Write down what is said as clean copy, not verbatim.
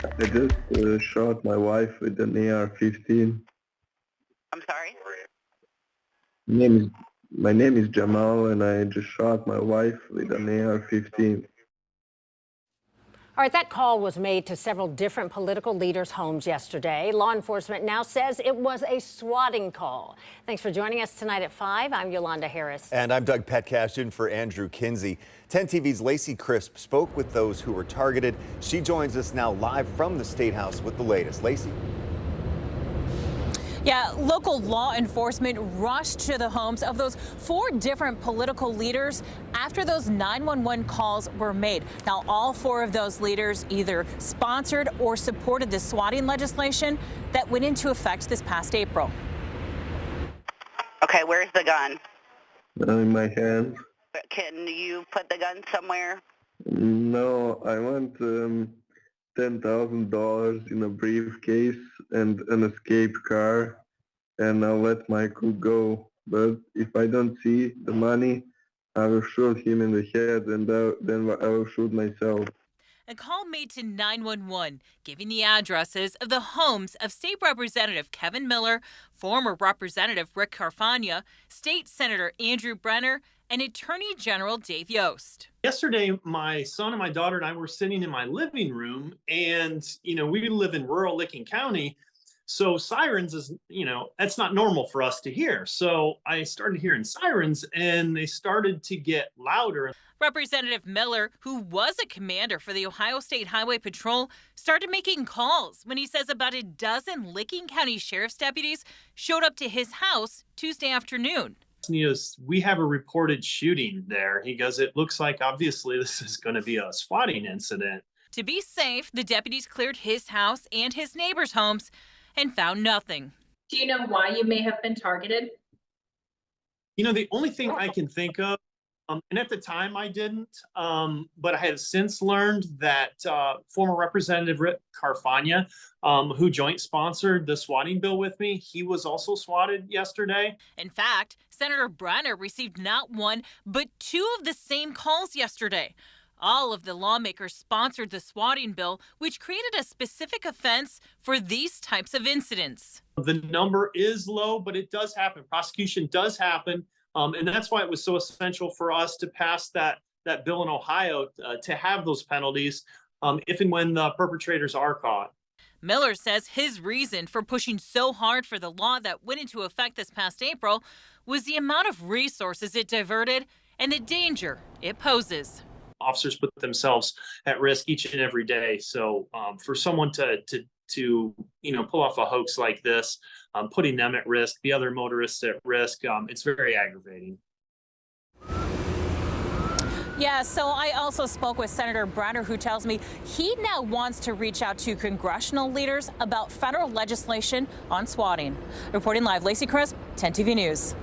I just shot my wife with an AR-15. I'm sorry? My name is Jamal, and I just shot my wife with an AR-15. All right, that call was made to several different political leaders' homes yesterday. Law enforcement now says it was a swatting call. Thanks for joining us tonight at 5. I'm Yolanda Harris. And I'm Doug Petcash in for Andrew Kinsey. 10 TV's Lacey Crisp spoke with those who were targeted. She joins us now live from the State House with the latest. Lacey. Yeah, local law enforcement rushed to the homes of those 4 different political leaders after those 911 calls were made. Now, all 4 of those leaders either sponsored or supported the swatting legislation that went into effect this past April. Okay, where's the gun? In my hand. Can you put the gun somewhere? No, I want $10,000 in a briefcase and an escape car, and I'll let Michael go. But if I don't see the money, I will shoot him in the head, and then I will shoot myself. A call made to 911, giving the addresses of the homes of State Representative Kevin Miller, former Representative Rick Carfagna, State Senator Andrew Brenner, and Attorney General Dave Yost. Yesterday, my son and my daughter and I were sitting in my living room, and, we live in rural Licking County. So sirens is, that's not normal for us to hear. So I started hearing sirens, and they started to get louder. Representative Miller, who was a commander for the Ohio State Highway Patrol, started making calls when he says about a dozen Licking County Sheriff's deputies showed up to his house Tuesday afternoon. We have a reported shooting there. He goes, it looks like obviously this is going to be a swatting incident. To be safe, the deputies cleared his house and his neighbors' homes and found nothing. Do you know why you may have been targeted? The only thing I can think of, and at the time I didn't, but I have since learned that former Representative Rick Carfagna, who joint sponsored the swatting bill with me, he was also swatted yesterday. In fact, Senator Brenner received not 1, but 2 of the same calls yesterday. All of the lawmakers sponsored the swatting bill, which created a specific offense for these types of incidents. The number is low, but it does happen. Prosecution does happen. And that's why it was so essential for us to pass that bill in Ohio to have those penalties if and when the perpetrators are caught. Miller says his reason for pushing so hard for the law that went into effect this past April was the amount of resources it diverted and the danger it poses. Officers put themselves at risk each and every day. So for someone to pull off a hoax like this, putting them at risk, the other motorists at risk, it's very aggravating. Yeah, so I also spoke with Senator Brenner, who tells me he now wants to reach out to congressional leaders about federal legislation on swatting. Reporting live, Lacey Crisp, 10 TV News.